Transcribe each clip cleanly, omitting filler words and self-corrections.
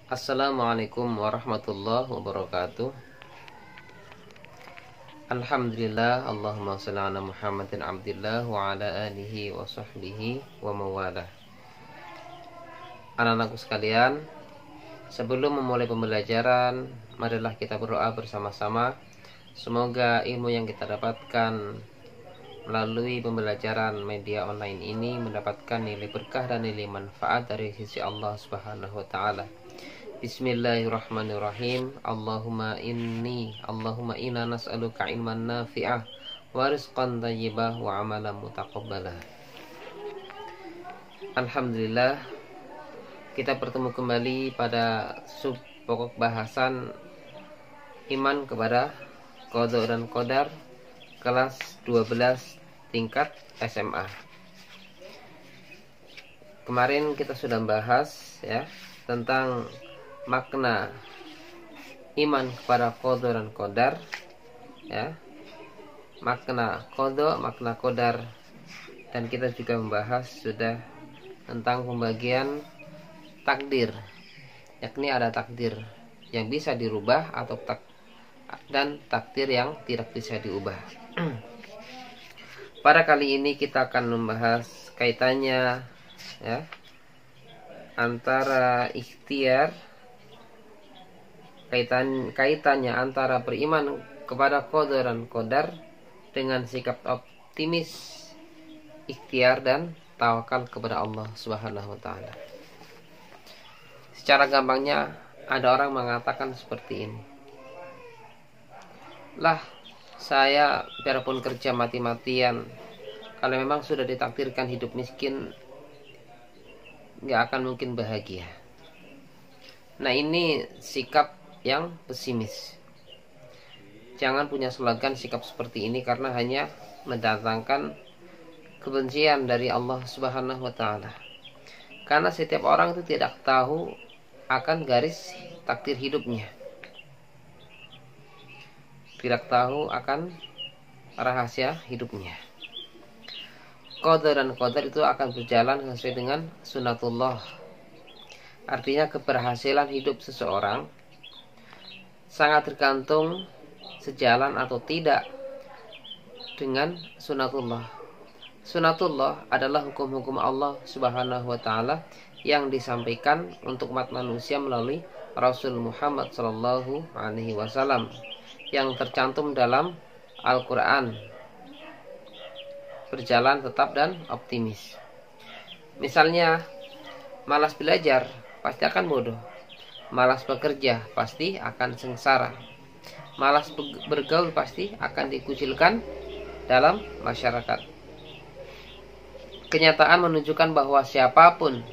Assalamualaikum warahmatullahi wabarakatuh. Alhamdulillah, Allahumma shalli ala Muhammadin abdillah wa ala alihi wa sahbihi wa mawalah. Anak-anakku sekalian, sebelum memulai pembelajaran, marilah kita berdoa bersama-sama. Semoga ilmu yang kita dapatkan melalui pembelajaran media online ini mendapatkan nilai berkah dan nilai manfaat dari sisi Allah Subhanahu wa taala. Bismillahirrahmanirrahim. Allahumma inna nas'aluka ilman nafi'ah wa rizqan thayyibah wa amalan mutaqabbalah. Alhamdulillah, kita bertemu kembali pada sub pokok bahasan iman kepada qada dan qadar kelas 12 tingkat SMA. Kemarin kita sudah bahas tentang makna iman kepada qada dan qadar, makna qada, makna qadar, dan kita juga membahas sudah tentang pembagian takdir, yakni ada takdir yang bisa dirubah atau dan takdir yang tidak bisa diubah. Pada kali ini kita akan membahas kaitannya antara ikhtiar, kaitannya antara beriman kepada qada dan qadar dengan sikap optimis, ikhtiar dan tawakal kepada Allah Subhanahu wa taala. Secara gampangnya ada orang mengatakan seperti ini. Lah, saya biarpun kerja mati-matian, kalau memang sudah ditakdirkan hidup miskin, nggak akan mungkin bahagia. Nah, ini sikap yang pesimis. Jangan punya slogan sikap seperti ini, karena hanya mendatangkan kebencian dari Allah Subhanahu wa taala. Karena setiap orang itu tidak tahu akan garis takdir hidupnya, tidak tahu akan rahasia hidupnya. Qada dan qadar itu akan berjalan sesuai dengan sunatullah. Artinya keberhasilan hidup seseorang sangat tergantung sejalan atau tidak dengan sunatullah. Sunatullah adalah hukum-hukum Allah Subhanahu wa taala yang disampaikan untuk umat manusia melalui Rasul Muhammad sallallahu alaihi wasallam yang tercantum dalam Al-Qur'an. Berjalan tetap dan optimis. Misalnya, malas belajar pasti akan bodoh. Malas bekerja pasti akan sengsara. Malas bergaul pasti akan dikucilkan dalam masyarakat. Kenyataan menunjukkan bahwa siapapun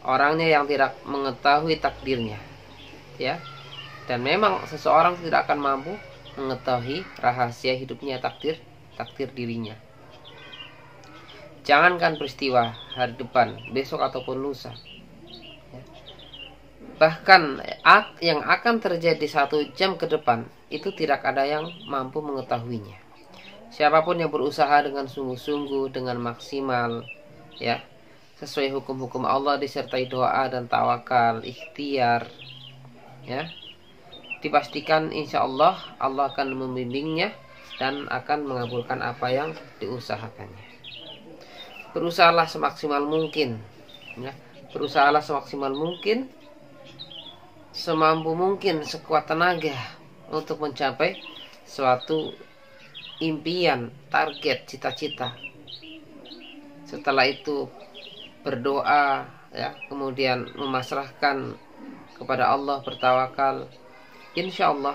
orangnya yang tidak mengetahui takdirnya, dan memang seseorang tidak akan mampu mengetahui rahasia hidupnya, takdir dirinya. Jangankan peristiwa hari depan, besok ataupun lusa, bahkan yang akan terjadi 1 jam ke depan itu tidak ada yang mampu mengetahuinya. Siapapun yang berusaha dengan sungguh-sungguh, dengan maksimal, sesuai hukum-hukum Allah, disertai doa dan tawakal, ikhtiar, dipastikan insya Allah akan membimbingnya dan akan mengabulkan apa yang diusahakannya. Berusahalah semaksimal mungkin, berusahalah semaksimal mungkin, semampu mungkin, sekuat tenaga untuk mencapai suatu impian, target, cita-cita. Setelah itu berdoa, kemudian memasrahkan kepada Allah, bertawakal, insya Allah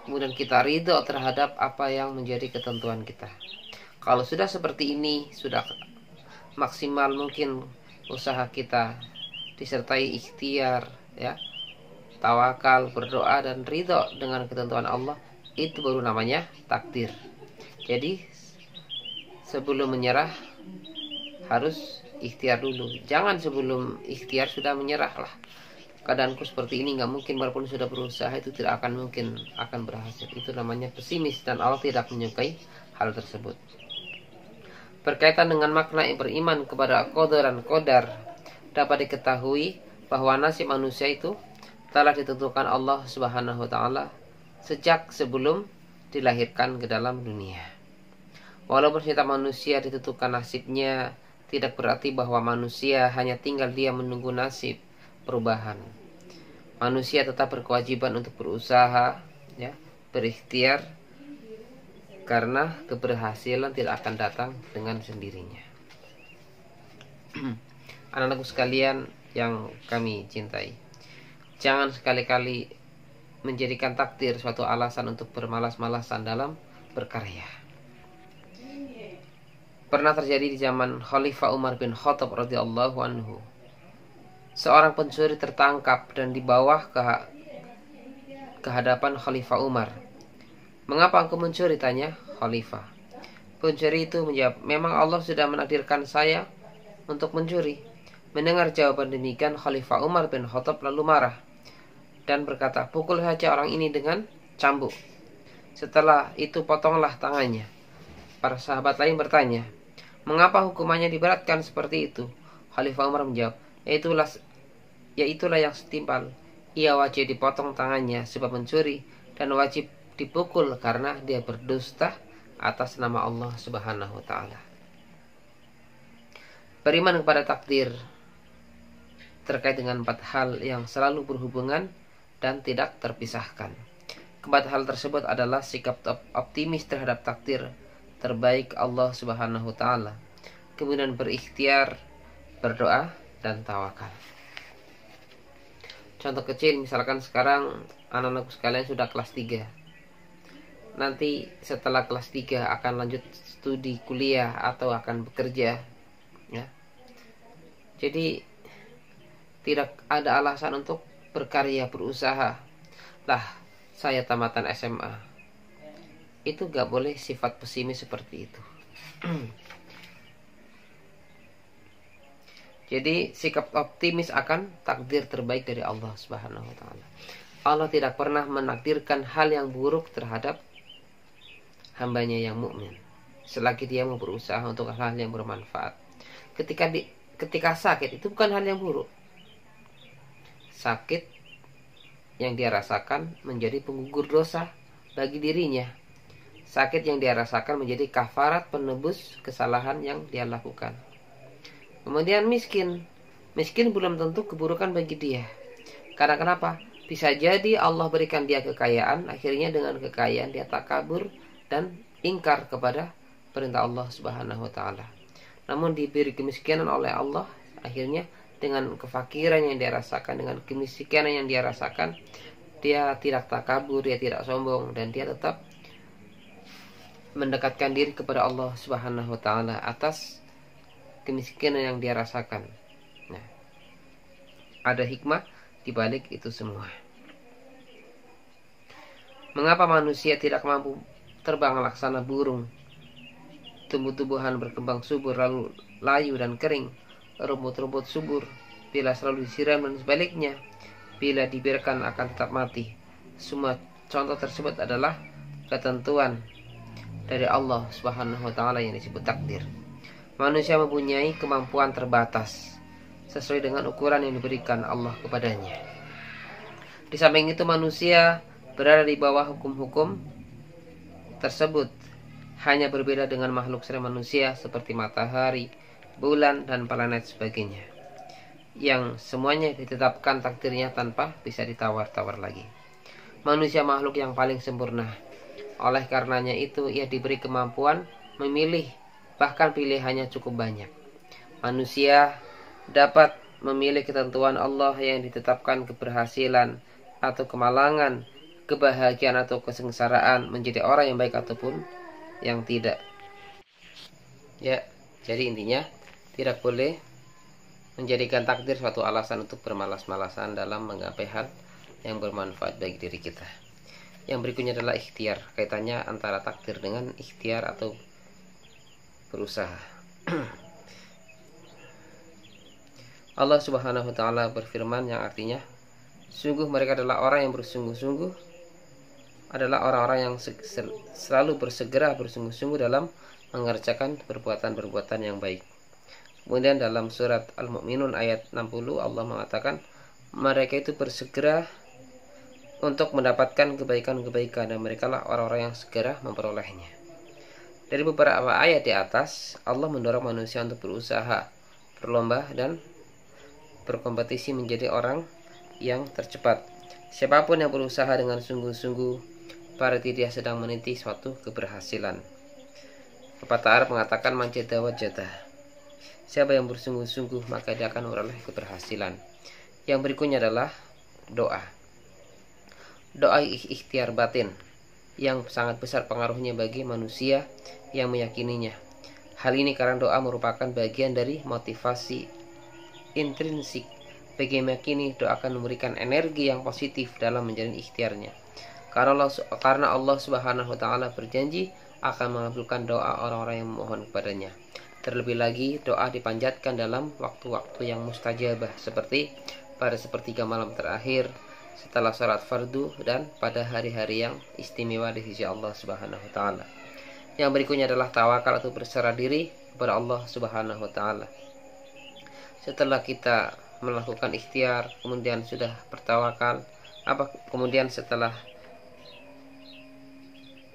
kemudian kita ridho terhadap apa yang menjadi ketentuan kita. Kalau sudah seperti ini, sudah maksimal mungkin usaha kita, disertai ikhtiar, tawakal, berdoa dan ridho dengan ketentuan Allah, itu baru namanya takdir. Jadi sebelum menyerah harus ikhtiar dulu. Jangan sebelum ikhtiar sudah menyerah lah. Keadaanku seperti ini, nggak mungkin, walaupun sudah berusaha itu tidak akan mungkin akan berhasil. Itu namanya pesimis, dan Allah tidak menyukai hal tersebut. Berkaitan dengan makna beriman kepada qada dan qadar, dapat diketahui bahwa nasib manusia itu telah ditentukan Allah Subhanahu wa taala sejak sebelum dilahirkan ke dalam dunia. Walaupun setiap manusia ditentukan nasibnya, tidak berarti bahwa manusia hanya tinggal dia menunggu nasib perubahan. Manusia tetap berkewajiban untuk berusaha, ya, berikhtiar, karena keberhasilan tidak akan datang dengan sendirinya. Anak-anakku sekalian yang kami cintai, jangan sekali-kali menjadikan takdir suatu alasan untuk bermalas-malasan dalam berkarya. Pernah terjadi di zaman Khalifah Umar bin Khattab radhiyallahu anhu. Seorang pencuri tertangkap dan dibawa ke hadapan Khalifah Umar. "Mengapa engkau mencuri?" tanya Khalifah. Pencuri itu menjawab, "Memang Allah sudah menakdirkan saya untuk mencuri." Mendengar jawaban demikian, Khalifah Umar bin Khattab lalu marah dan berkata, "Pukul saja orang ini dengan cambuk. Setelah itu potonglah tangannya." Para sahabat lain bertanya, "Mengapa hukumannya diberatkan seperti itu?" Khalifah Umar menjawab, Yaitulah yang setimpal. Ia wajib dipotong tangannya sebab mencuri, dan wajib dipukul karena dia berdusta atas nama Allah Subhanahu wa taala." Beriman kepada takdir terkait dengan 4 hal yang selalu berhubungan dan tidak terpisahkan. Keempat hal tersebut adalah sikap optimis terhadap takdir terbaik Allah Subhanahu wa taala, kemudian berikhtiar, berdoa, dan tawakal. Contoh kecil, misalkan sekarang anak-anakku sekalian sudah kelas 3. Nanti setelah kelas 3 akan lanjut studi kuliah atau akan bekerja, ya. Jadi tidak ada alasan untuk berkarya, berusaha. Lah, saya tamatan SMA. Itu gak boleh sifat pesimis seperti itu. Jadi sikap optimis akan takdir terbaik dari Allah Subhanahu wa taala. Allah tidak pernah menakdirkan hal yang buruk terhadap hambanya yang mukmin, selagi dia mau berusaha untuk hal yang bermanfaat. Ketika sakit itu bukan hal yang buruk. Sakit yang dia rasakan menjadi penggugur dosa bagi dirinya. Sakit yang dia rasakan menjadi kafarat penebus kesalahan yang dia lakukan. Kemudian miskin belum tentu keburukan bagi dia. Karena kenapa? Bisa jadi Allah berikan dia kekayaan, akhirnya dengan kekayaan dia takabur dan ingkar kepada perintah Allah Subhanahu wa taala. Namun diberi kemiskinan oleh Allah, akhirnya dengan kefakiran yang dia rasakan, dengan kemiskinan yang dia rasakan, dia tidak takabur, dia tidak sombong, dan dia tetap mendekatkan diri kepada Allah Subhanahu wa taala atas kemiskinan yang dia rasakan. Nah, ada hikmah di balik itu semua. Mengapa manusia tidak mampu terbang laksana burung? Tumbuh-tumbuhan berkembang subur lalu layu dan kering, rumput-rumput subur bila selalu disiram dan sebaliknya, bila dibiarkan akan tetap mati. Semua contoh tersebut adalah ketentuan dari Allah Subhanahu wa taala yang disebut takdir. Manusia mempunyai kemampuan terbatas sesuai dengan ukuran yang diberikan Allah kepadanya. Di samping itu manusia berada di bawah hukum-hukum tersebut, hanya berbeda dengan makhluk selain manusia seperti matahari, bulan, dan planet sebagainya, yang semuanya ditetapkan takdirnya tanpa bisa ditawar-tawar lagi. Manusia makhluk yang paling sempurna. Oleh karenanya itu ia diberi kemampuan memilih, bahkan pilihannya cukup banyak. Manusia dapat memilih ketentuan Allah yang ditetapkan keberhasilan atau kemalangan, kebahagiaan atau kesengsaraan, menjadi orang yang baik ataupun yang tidak. Ya, jadi intinya tidak boleh menjadikan takdir suatu alasan untuk bermalas-malasan dalam menggapai hal yang bermanfaat bagi diri kita. Yang berikutnya adalah ikhtiar, kaitannya antara takdir dengan ikhtiar atau berusaha. Allah Subhanahu wa taala berfirman yang artinya, sungguh mereka adalah orang yang bersungguh-sungguh, adalah orang-orang yang selalu bersungguh-sungguh dalam mengerjakan perbuatan-perbuatan yang baik. Kemudian dalam surat Al-Mu'minun ayat 60 Allah mengatakan, mereka itu bersegera untuk mendapatkan kebaikan-kebaikan, dan mereka lah orang-orang yang segera memperolehnya. Dari beberapa ayat di atas, Allah mendorong manusia untuk berusaha, berlomba, dan berkompetisi menjadi orang yang tercepat. Siapapun yang berusaha dengan sungguh-sungguh, berarti dia sedang meniti suatu keberhasilan. Pepatah Arab mengatakan man jada wajada. Siapa yang bersungguh-sungguh, maka dia akan memperoleh keberhasilan. Yang berikutnya adalah doa. Doa ikhtiar batin yang sangat besar pengaruhnya bagi manusia yang meyakininya. Hal ini karena doa merupakan bagian dari motivasi intrinsik bagi yang meyakini doa akan memberikan energi yang positif dalam menjalani ikhtiarnya. Karena Allah Subhanahu wa taala berjanji akan mengabulkan doa orang-orang yang memohon kepadanya. Terlebih lagi doa dipanjatkan dalam waktu-waktu yang mustajabah, seperti pada sepertiga malam terakhir, setelah sholat fardu, dan pada hari-hari yang istimewa di sisi Allah Subhanahu wa taala. Yang berikutnya adalah tawakal atau berserah diri kepada Allah Subhanahu wa taala. Setelah kita melakukan ikhtiar, kemudian sudah bertawakal, kemudian setelah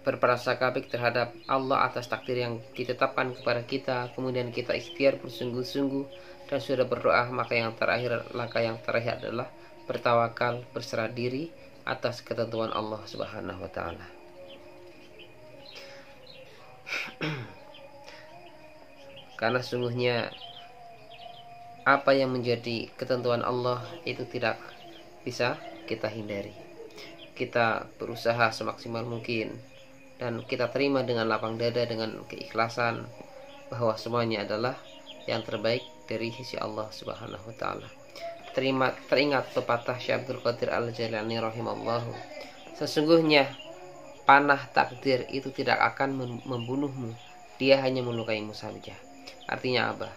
berprasangka baik terhadap Allah atas takdir yang ditetapkan kepada kita, kemudian kita ikhtiar bersungguh-sungguh dan sudah berdoa, maka langkah yang terakhir adalah bertawakal, berserah diri atas ketentuan Allah Subhanahu wa taala. Karena sungguhnya apa yang menjadi ketentuan Allah itu tidak bisa kita hindari. Kita berusaha semaksimal mungkin dan kita terima dengan lapang dada, dengan keikhlasan bahwa semuanya adalah yang terbaik dari sisi Allah Subhanahu wa taala. Teringat pepatah Syekh Abdul Qadir Al-Jailani rahimallahu, sesungguhnya panah takdir itu tidak akan membunuhmu, dia hanya melukaimu saja. Artinya apa?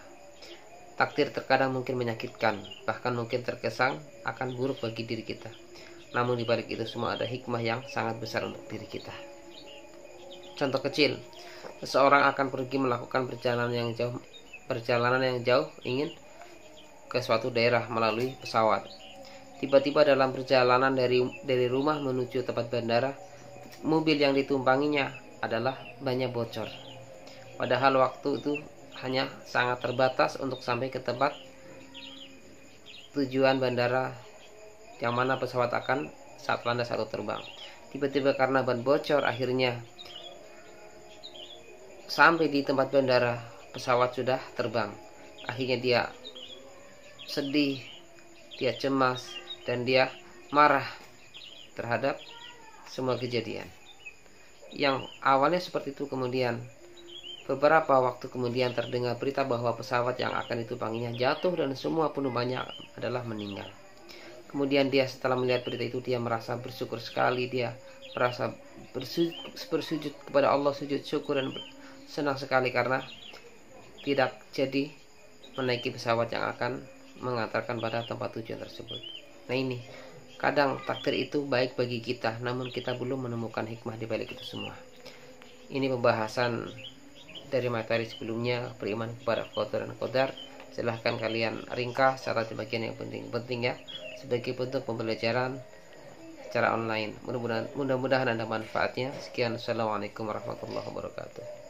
Takdir terkadang mungkin menyakitkan, bahkan mungkin terkesan akan buruk bagi diri kita. Namun di balik itu semua ada hikmah yang sangat besar untuk diri kita. Contoh kecil, seseorang akan pergi melakukan perjalanan yang jauh ingin ke suatu daerah melalui pesawat. Tiba-tiba dalam perjalanan dari rumah menuju tempat bandara, mobil yang ditumpanginya adalah banyak bocor. Padahal waktu itu hanya sangat terbatas untuk sampai ke tempat tujuan bandara yang mana pesawat akan saat landas atau terbang. Tiba-tiba karena ban bocor, akhirnya sampai di tempat bandara pesawat sudah terbang. Akhirnya dia sedih, dia cemas, dan dia marah terhadap semua kejadian. Yang awalnya seperti itu, kemudian beberapa waktu kemudian terdengar berita bahwa pesawat yang akan ditumpanginya jatuh dan semua penumpangnya adalah meninggal. Kemudian dia setelah melihat berita itu, dia merasa bersyukur sekali, dia merasa bersujud kepada Allah, sujud syukur, dan senang sekali karena tidak jadi menaiki pesawat yang akan mengantarkan pada tempat tujuan tersebut. Nah, ini kadang takdir itu baik bagi kita, namun kita belum menemukan hikmah di balik itu semua. Ini pembahasan dari materi sebelumnya, beriman kepada qadar dan qadar. Silahkan kalian ringkas secara di bagian yang penting ya, sebagai bentuk pembelajaran secara online. Mudah-mudahan ada manfaatnya. Sekian, assalamualaikum warahmatullahi wabarakatuh.